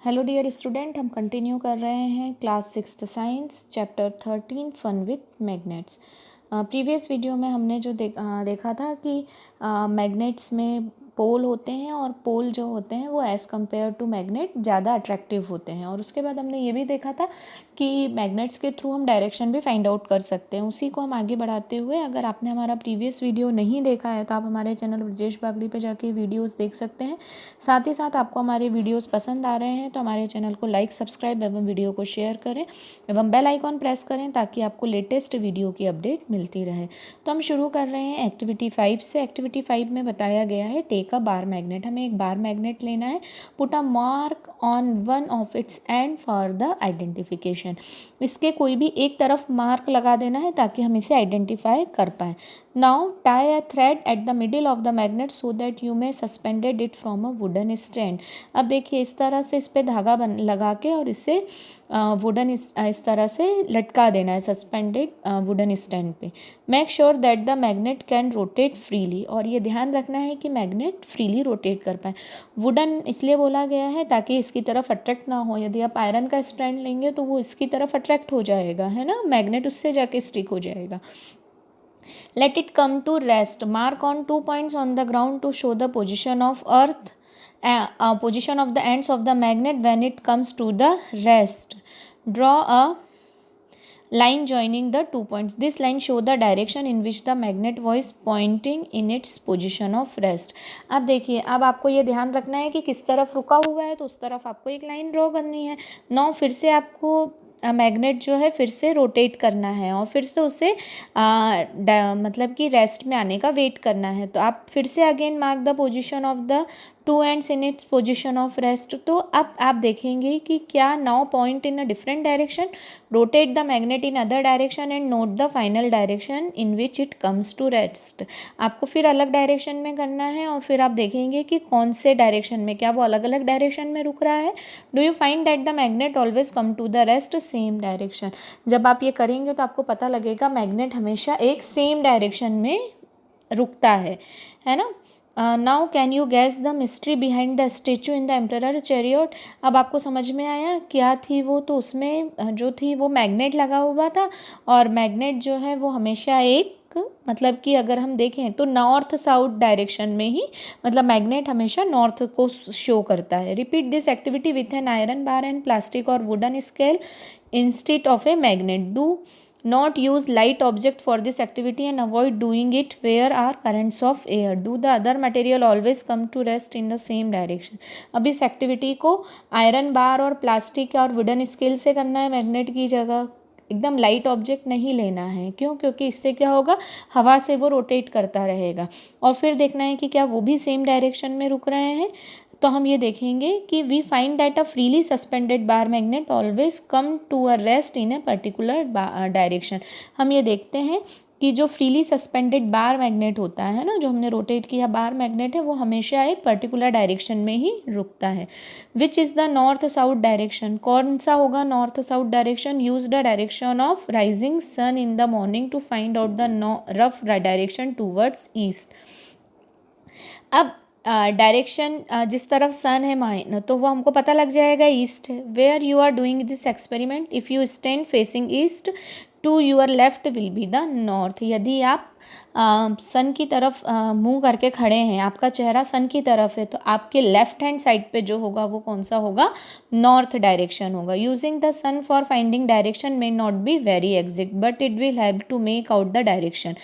Hello dear student, हम continue कर रहे हैं class 6th science chapter 13 fun with magnets. Previous video में हमने जो देखा था कि मैग्नेट्स में पोल होते हैं और पोल जो होते हैं वो एज़ कम्पेयर टू मैग्नेट ज़्यादा अट्रैक्टिव होते हैं। और उसके बाद हमने ये भी देखा था कि मैग्नेट्स के थ्रू हम डायरेक्शन भी फाइंड आउट कर सकते हैं। उसी को हम आगे बढ़ाते हुए, अगर आपने हमारा प्रीवियस वीडियो नहीं देखा है तो आप हमारे चैनल ब्रजेश बागड़ी पे जाके वीडियोस देख सकते हैं। साथ ही साथ आपको हमारे वीडियोस पसंद आ रहे हैं तो हमारे चैनल को लाइक, सब्सक्राइब एवं वीडियो को शेयर करें एवं बेल आइकॉन प्रेस करें ताकि आपको लेटेस्ट वीडियो की अपडेट मिलती रहे। तो हम शुरू कर रहे हैं एक्टिविटी 5 से। एक्टिविटी 5 में बताया गया है टेक अ बार मैग्नेट। हमें एक बार मैग्नेट लेना है। Put a mark on one of its and for the identification. इसके कोई भी एक तरफ मार्क लगा देना है ताकि हम इसे आइडेंटिफाई कर पाए। Now tie a thread at the middle of the magnet so that you may suspended it from a wooden stand. अब देखिए इस तरह से इस पर धागा लगा के और इसे वुडन इस तरह से लटका देना है सस्पेंडेड वुडन स्टैंड पे। Make sure that the magnet can rotate freely, और ये ध्यान रखना है कि मैग्नेट फ्रीली रोटेट कर पाए। वुडन इसलिए बोला गया है ताकि इसकी तरफ अट्रैक्ट ना हो। यदि आप आयरन का स्टैंड लेंगे तो वो इसकी तरफ अट्रैक्ट हो जाएगा, है ना, मैग्नेट उससे जाके स्टिक हो जाएगा। Let it come to rest. Mark on 2 points on the ground to show the position of earth, position of the ends of the magnet when it comes to the rest. Draw a line joining the 2 points. This line show the direction in which the magnet was pointing in its position of rest. अब देखिए, अब आपको ये ध्यान रखना है कि किस तरफ रुका हुआ है तो उस तरफ आपको एक लाइन ड्रॉ करनी है। नाउ फिर से आपको मैग्नेट जो है फिर से रोटेट करना है और फिर से उसे मतलब कि रेस्ट में आने का वेट करना है। तो आप फिर से again mark the position of the two ends in its position of rest. तो अब आप देखेंगे कि क्या now point in a different direction, rotate the magnet in other direction and note the final direction in which it comes to rest. आपको फिर अलग direction में करना है और फिर आप देखेंगे कि कौन से डायरेक्शन में, क्या वो अलग अलग डायरेक्शन में रुक रहा है। Do you find that the magnet always come to the rest same direction. जब आप ये करेंगे तो आपको पता लगेगा मैग्नेट हमेशा एक सेम डायरेक्शन में रुकता है ना। Now can you gas the mystery behind the statue in the emperor chariot. अब आपको समझ में आया क्या थी वो। तो उसमें जो थी वो मैग्नेट लगा हुआ था और मैग्नेट जो है वो हमेशा एक, मतलब कि अगर हम देखें तो नॉर्थ साउथ डायरेक्शन में ही, मतलब मैग्नेट हमेशा नॉर्थ को शो करता है। Repeat this activity with an iron bar and plastic और wooden scale instead of a magnet. Do not use light object for this activity and avoid doing it where are currents of air. Do the other material always come to rest in the same direction. अब इस activity को iron bar और plastic और wooden scale से करना है magnet की जगह। एकदम लाइट ऑब्जेक्ट नहीं लेना है। क्यों? क्योंकि इससे क्या होगा, हवा से वो रोटेट करता रहेगा। और फिर देखना है कि क्या वो भी सेम डायरेक्शन में रुक रहे हैं। तो हम ये देखेंगे कि we find that a freely suspended bar magnet always come to a rest in a particular direction. हम ये देखते हैं कि जो फ्रीली सस्पेंडेड बार मैग्नेट होता है ना, जो हमने रोटेट किया बार मैग्नेट है, वो हमेशा एक पर्टिकुलर डायरेक्शन में ही रुकता है। Which is the north south direction. कौन सा होगा north south direction. Use the direction of rising sun in the morning to find out the rough direction towards east. अब डायरेक्शन जिस तरफ सन है माइन, तो वो हमको पता लग जाएगा ईस्ट है। Where you are doing this experiment, if you stand facing east to your left will be the north. यदि आप सन की तरफ मुंह करके खड़े हैं, आपका चेहरा सन की तरफ है, तो आपके लेफ्ट हैंड साइड पे जो होगा वो कौन सा होगा, नॉर्थ डायरेक्शन होगा। Using the sun for finding direction may not be very exact but it will help to make out the direction.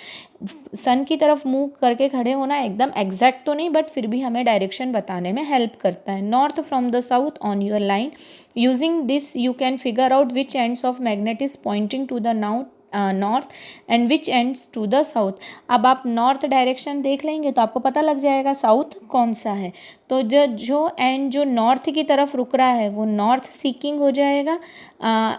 Sun की तरफ मुंह करके खड़े होना एकदम एग्जैक्ट तो नहीं, बट फिर भी हमें डायरेक्शन बताने में हेल्प करता है। North from the south on your line. Using this you can figure out which ends of magnet is pointing to the north and which ends to the south. अब आप north direction देख लेंगे तो आपको पता लग जाएगा साउथ कौन सा है। तो जो एंड जो नॉर्थ की तरफ रुक रहा है वो नॉर्थ सीकिंग हो जाएगा,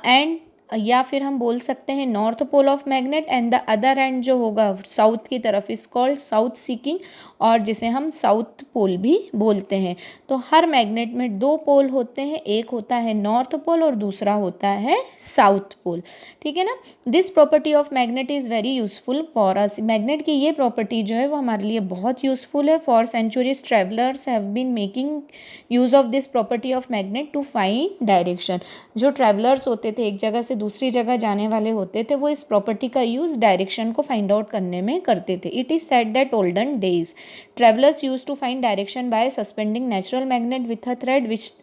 एंड या फिर हम बोल सकते हैं north pole of magnet, and the other end जो होगा साउथ की तरफ इज कॉल्ड साउथ सीकिंग। और जिसे हम साउथ पोल भी बोलते हैं। तो हर मैग्नेट में दो पोल होते हैं, एक होता है नॉर्थ पोल और दूसरा होता है साउथ पोल, ठीक है ना। This property of magnet is very useful for us. Magnet की ये प्रॉपर्टी जो है वो हमारे लिए बहुत यूजफुल है। For centuries travellers have been making use of this property of magnet to find direction. जो ट्रैवलर्स होते थे, एक जगह से दूसरी जगह जाने वाले होते थे, वो इस प्रॉपर्टी का यूज़ डायरेक्शन को फाइंड आउट करने में करते थे। It is said that olden days travellers use to find direction by suspending natural magnet with a thread which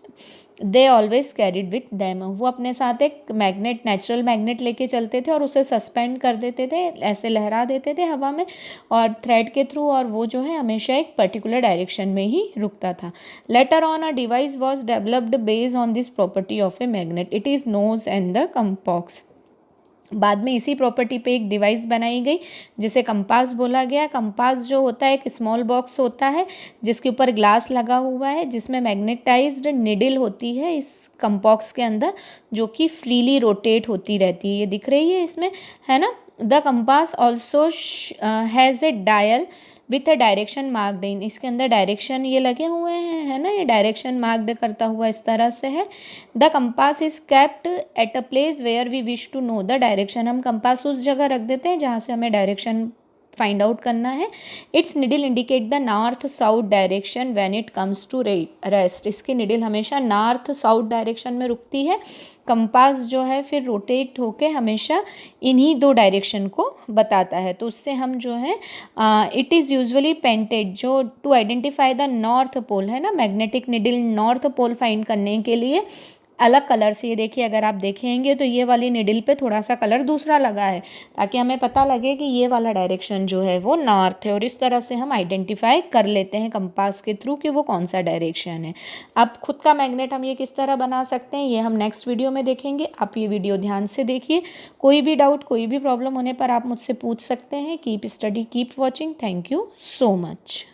they always carried with them. वो अपने साथ एक मैग्नेट, नेचुरल मैग्नेट लेके चलते थे और उसे सस्पेंड कर देते थे, ऐसे लहरा देते थे हवा में और थ्रेड के थ्रू, और वो जो है हमेशा एक पर्टिकुलर डायरेक्शन में ही रुकता था। Later on a device was developed based on this property of a magnet, it is known एंड द कंपास। बाद में इसी प्रॉपर्टी पे एक डिवाइस बनाई गई जिसे कंपास बोला गया। कंपास जो होता है एक स्मॉल बॉक्स होता है जिसके ऊपर ग्लास लगा हुआ है, जिसमें मैग्नेटाइज्ड निडल होती है इस कंपास के अंदर, जो कि फ्रीली रोटेट होती रहती है। ये दिख रही है इसमें, है ना। The compass also has a dial with a direction marked in. इसके अंदर डायरेक्शन ये लगे हुए हैं, है ना, ये डायरेक्शन मार्क्ड करता हुआ इस तरह से है। The compass is kept at a place where we wish to know the direction. हम कंपास उस जगह रख देते हैं जहाँ से हमें डायरेक्शन फाइंड आउट करना है। Its needle indicate the north south direction when it comes to rest. इसकी निडल हमेशा नॉर्थ साउथ डायरेक्शन में रुकती है। कंपास जो है फिर रोटेट होके हमेशा इन्हीं दो डायरेक्शन को बताता है। तो उससे हम जो है इट इज़ यूजुअली पेंटेड, जो to identify the north pole, है ना, magnetic needle north pole find करने के लिए अलग कलर से, ये देखिए अगर आप देखेंगे तो ये वाली निडल पे थोड़ा सा कलर दूसरा लगा है ताकि हमें पता लगे कि ये वाला डायरेक्शन जो है वो नॉर्थ है, और इस तरह से हम आइडेंटिफाई कर लेते हैं कंपास के थ्रू कि वो कौन सा डायरेक्शन है। अब खुद का मैग्नेट हम ये किस तरह बना सकते हैं ये हम नेक्स्ट वीडियो में देखेंगे। आप ये वीडियो ध्यान से देखिए, कोई भी डाउट, कोई भी प्रॉब्लम होने पर आप मुझसे पूछ सकते हैं। Keep study, keep watching. Thank you so much.